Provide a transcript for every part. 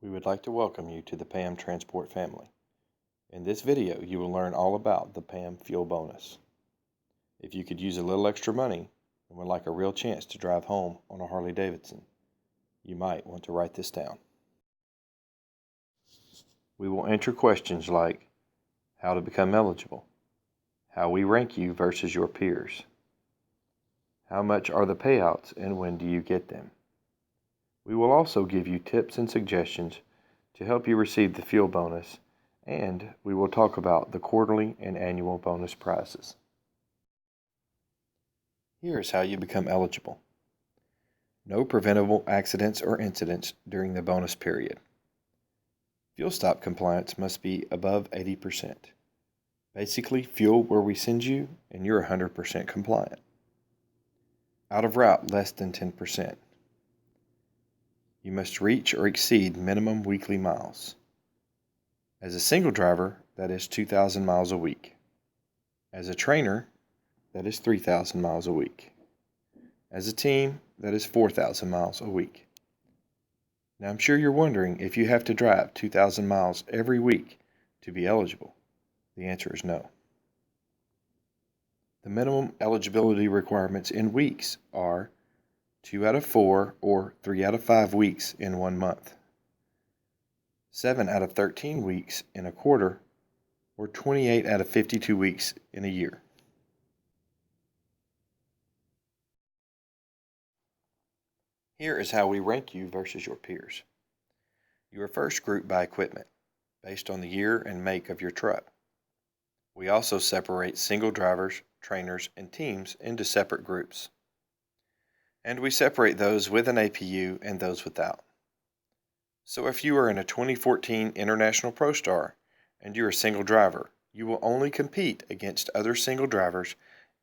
We would like to welcome you to the PAM Transport family. In this video, you will learn all about the PAM fuel bonus. If you could use a little extra money and would like a real chance to drive home on a Harley Davidson, you might want to write this down. We will answer questions like how to become eligible, how we rank you versus your peers, how much are the payouts and when do you get them. We will also give you tips and suggestions to help you receive the fuel bonus, and we will talk about the quarterly and annual bonus prizes. Here is how you become eligible. No preventable accidents or incidents during the bonus period. Fuel stop compliance must be above 80%. Basically, fuel where we send you and you're 100% compliant. Out of route less than 10%. You must reach or exceed minimum weekly miles. As a single driver, that is 2,000 miles a week. As a trainer, that is 3,000 miles a week. As a team, that is 4,000 miles a week. Now I'm sure you're wondering if you have to drive 2,000 miles every week to be eligible. The answer is no. The minimum eligibility requirements in weeks are 2 out of 4 or 3 out of 5 weeks in 1 month, 7 out of 13 weeks in a quarter, or 28 out of 52 weeks in a year. Here is how we rank you versus your peers. You are first grouped by equipment, based on the year and make of your truck. We also separate single drivers, trainers, and teams into separate groups. And we separate those with an APU and those without. So if you are in a 2014 International Pro Star and you're a single driver, you will only compete against other single drivers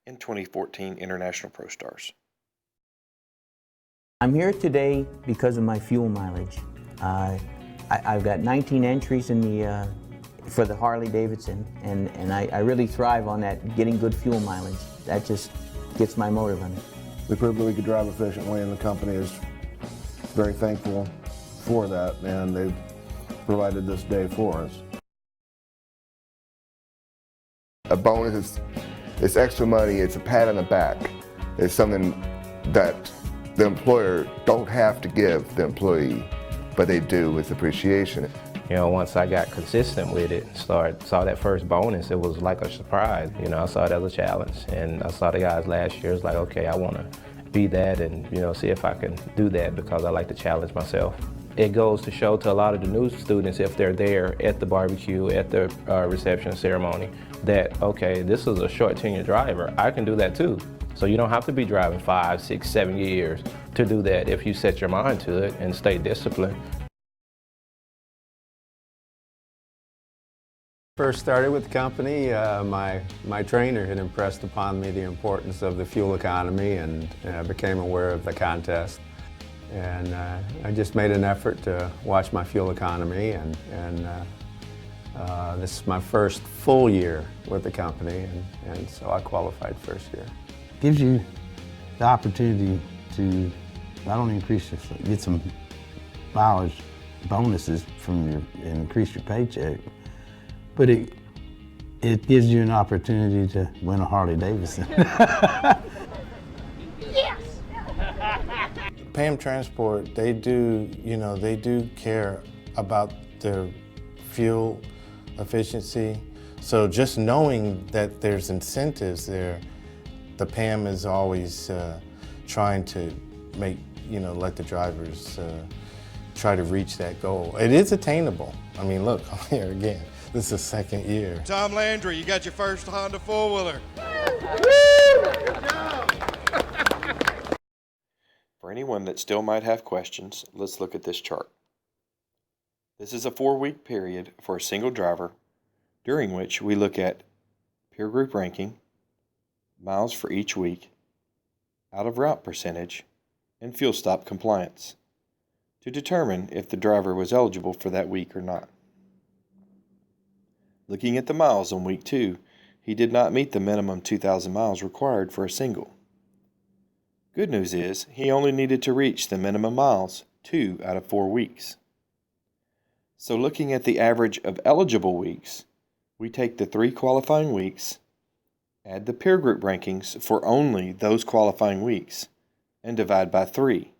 in 2014 International Pro Stars. I'm here today because of my fuel mileage. I've got 19 entries in the for the Harley Davidson, and I really thrive on that, getting good fuel mileage. That just gets my motor running. We proved that we could drive efficiently, and the company is very thankful for that, and they've provided this day for us. A bonus is extra money, it's a pat on the back. It's something that the employer don't have to give the employee, but they do. It's appreciation. You know, once I got consistent with it, saw that first bonus, it was like a surprise. You know, I saw it as a challenge, and I saw the guys last year. It's like, okay, I want to be that, and see if I can do that because I like to challenge myself. It goes to show to a lot of the new students, if they're there at the barbecue, at the reception ceremony, that okay, this is a short tenure driver. I can do that too. So you don't have to be driving 5, 6, 7 years to do that if you set your mind to it and stay disciplined. First started with the company, my trainer had impressed upon me the importance of the fuel economy, and I became aware of the contest. And I just made an effort to watch my fuel economy, and this is my first full year with the company, and so I qualified first year. Gives you the opportunity to not only get some mileage bonuses from and increase your paycheck, but it gives you an opportunity to win a Harley Davidson. Yes! PAM Transport, they do care about their fuel efficiency. So just knowing that there's incentives there, the PAM is always trying to let the drivers try to reach that goal. It is attainable. I mean, look, here again. This is the second year. Tom Landry, you got your first Honda four-wheeler. For anyone that still might have questions, let's look at this chart. This is a 4-week period for a single driver, during which we look at peer group ranking, miles for each week, out of route percentage, and fuel stop compliance, to determine if the driver was eligible for that week or not. Looking at the miles on week 2, he did not meet the minimum 2,000 miles required for a single. Good news is, he only needed to reach the minimum miles 2 out of 4 weeks. So looking at the average of eligible weeks, we take the 3 qualifying weeks, add the peer group rankings for only those qualifying weeks, and divide by 3.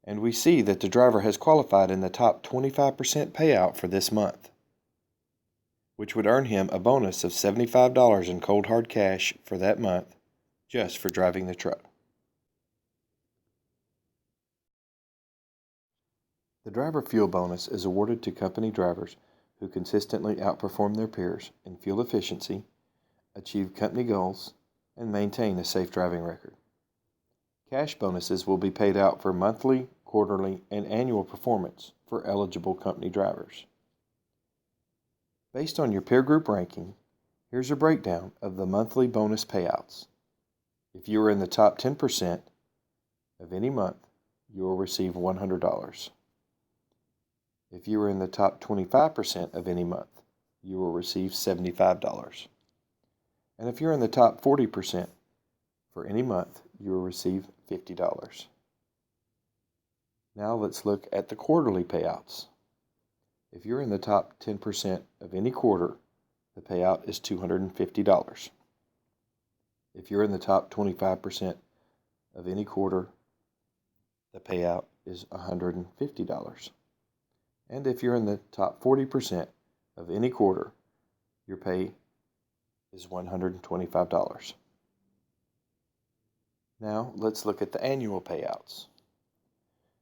And we see that the driver has qualified in the top 25% payout for this month, which would earn him a bonus of $75 in cold hard cash for that month just for driving the truck. The driver fuel bonus is awarded to company drivers who consistently outperform their peers in fuel efficiency, achieve company goals, and maintain a safe driving record. Cash bonuses will be paid out for monthly, quarterly, and annual performance for eligible company drivers. Based on your peer group ranking, here's a breakdown of the monthly bonus payouts. If you are in the top 10% of any month, you will receive $100. If you are in the top 25% of any month, you will receive $75. And if you're in the top 40% for any month, you will receive $50. Now let's look at the quarterly payouts. If you're in the top 10% of any quarter, the payout is $250. If you're in the top 25% of any quarter, the payout is $150. And if you're in the top 40% of any quarter, your pay is $125. Now let's look at the annual payouts.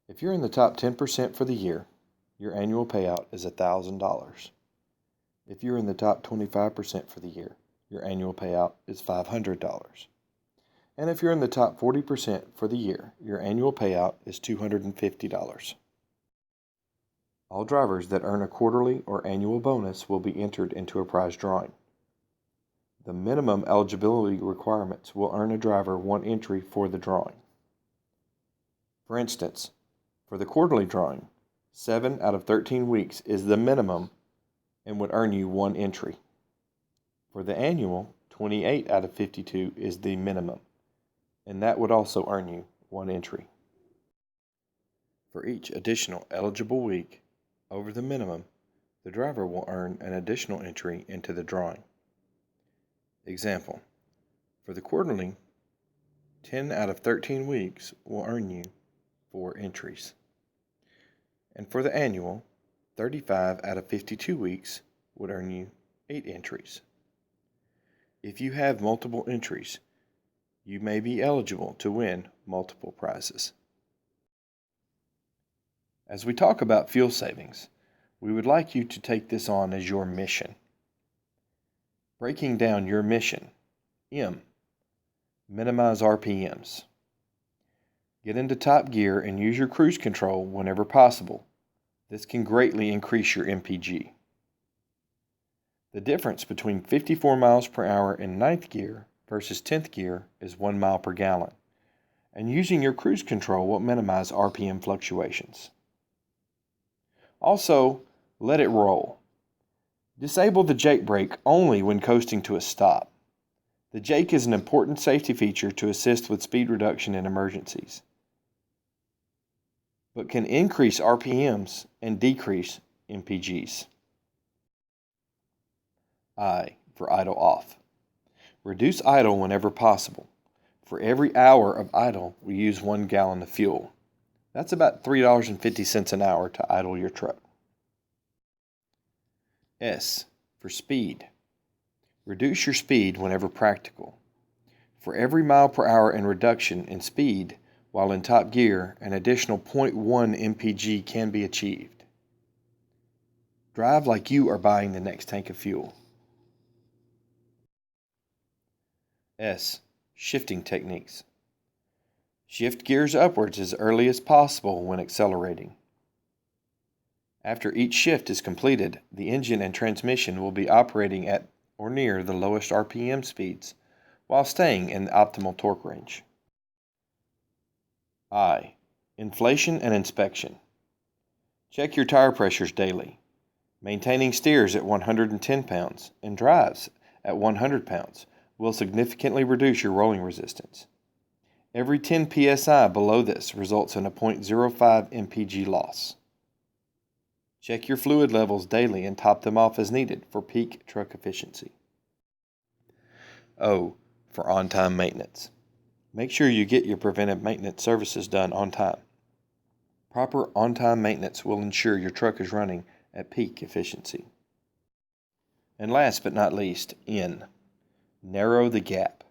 If you're in the top 10% for the year, your annual payout is $1,000. If you're in the top 25% for the year, your annual payout is $500. And if you're in the top 40% for the year, your annual payout is $250. All drivers that earn a quarterly or annual bonus will be entered into a prize drawing. The minimum eligibility requirements will earn a driver 1 entry for the drawing. For instance, for the quarterly drawing, 7 out of 13 weeks is the minimum and would earn you 1 entry. For the annual, 28 out of 52 is the minimum, and that would also earn you 1 entry. For each additional eligible week over the minimum, the driver will earn an additional entry into the drawing. Example, for the quarterly, 10 out of 13 weeks will earn you 4 entries. And for the annual, 35 out of 52 weeks would earn you 8 entries. If you have multiple entries, you may be eligible to win multiple prizes. As we talk about fuel savings, we would like you to take this on as your mission. Breaking down your mission: M, minimize RPMs. Get into top gear and use your cruise control whenever possible. This can greatly increase your MPG. The difference between 54 miles per hour in 9th gear versus 10th gear is 1 mile per gallon, and using your cruise control will minimize RPM fluctuations. Also, let it roll. Disable the jake brake only when coasting to a stop. The jake is an important safety feature to assist with speed reduction in emergencies, but can increase RPMs and decrease MPGs. I, for idle off. Reduce idle whenever possible. For every hour of idle, we use 1 gallon of fuel. That's about $3.50 an hour to idle your truck. S, for speed. Reduce your speed whenever practical. For every mile per hour in reduction in speed while in top gear, an additional 0.1 MPG can be achieved. Drive like you are buying the next tank of fuel. S, shifting techniques. Shift gears upwards as early as possible when accelerating. After each shift is completed, the engine and transmission will be operating at or near the lowest RPM speeds while staying in the optimal torque range. I, inflation and inspection. Check your tire pressures daily. Maintaining steers at 110 pounds and drives at 100 pounds will significantly reduce your rolling resistance. Every 10 psi below this results in a 0.05 MPG loss. Check your fluid levels daily and top them off as needed for peak truck efficiency. O, for on-time maintenance. Make sure you get your preventive maintenance services done on time. Proper on-time maintenance will ensure your truck is running at peak efficiency. And last but not least, N, narrow the gap.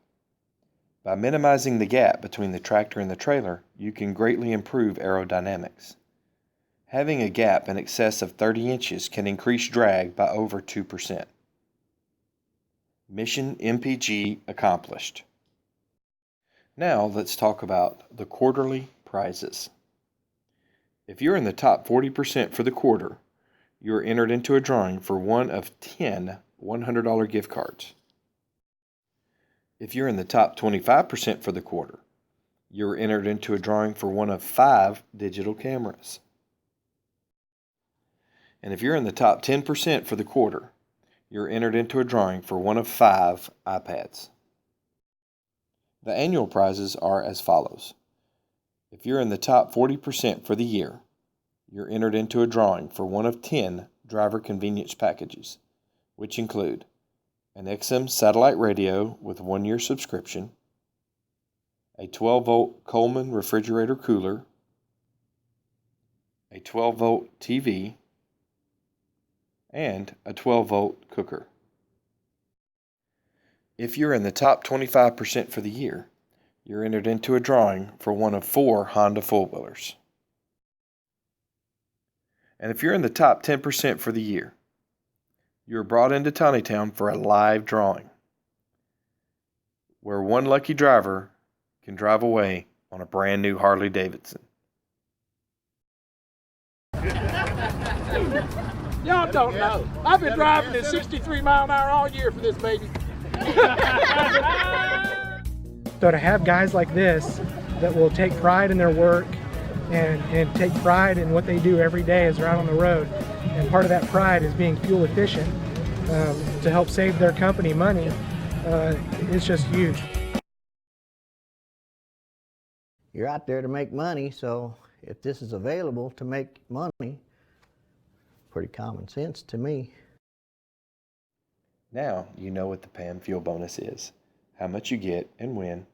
By minimizing the gap between the tractor and the trailer, you can greatly improve aerodynamics. Having a gap in excess of 30 inches can increase drag by over 2%. Mission MPG accomplished. Now let's talk about the quarterly prizes. If you're in the top 40% for the quarter, you are entered into a drawing for one of 10 $100 gift cards. If you're in the top 25% for the quarter, you are entered into a drawing for one of 5 digital cameras. And if you're in the top 10% for the quarter, you're entered into a drawing for one of 5 iPads. The annual prizes are as follows. If you're in the top 40% for the year, you're entered into a drawing for one of 10 driver convenience packages, which include an XM satellite radio with 1-year subscription, a 12-volt Coleman refrigerator cooler, a 12-volt TV, and a 12-volt cooker. If you're in the top 25% for the year, you're entered into a drawing for one of 4 Honda four-wheelers. And if you're in the top 10% for the year, you are brought into Tawnytown for a live drawing, where one lucky driver can drive away on a brand new Harley Davidson. Y'all don't know. I've been driving at 63 mile an hour all year for this baby. So to have guys like this that will take pride in their work and take pride in what they do every day as they're out on the road, and part of that pride is being fuel efficient to help save their company money, it's just huge. You're out there to make money, so if this is available to make money, pretty common sense to me. Now you know what the PAM fuel bonus is, how much you get and when,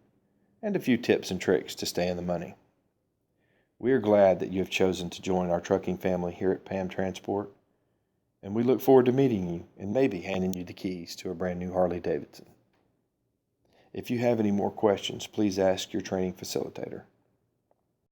and a few tips and tricks to stay in the money. We are glad that you have chosen to join our trucking family here at PAM Transport, and we look forward to meeting you and maybe handing you the keys to a brand new Harley Davidson. If you have any more questions, please ask your training facilitator.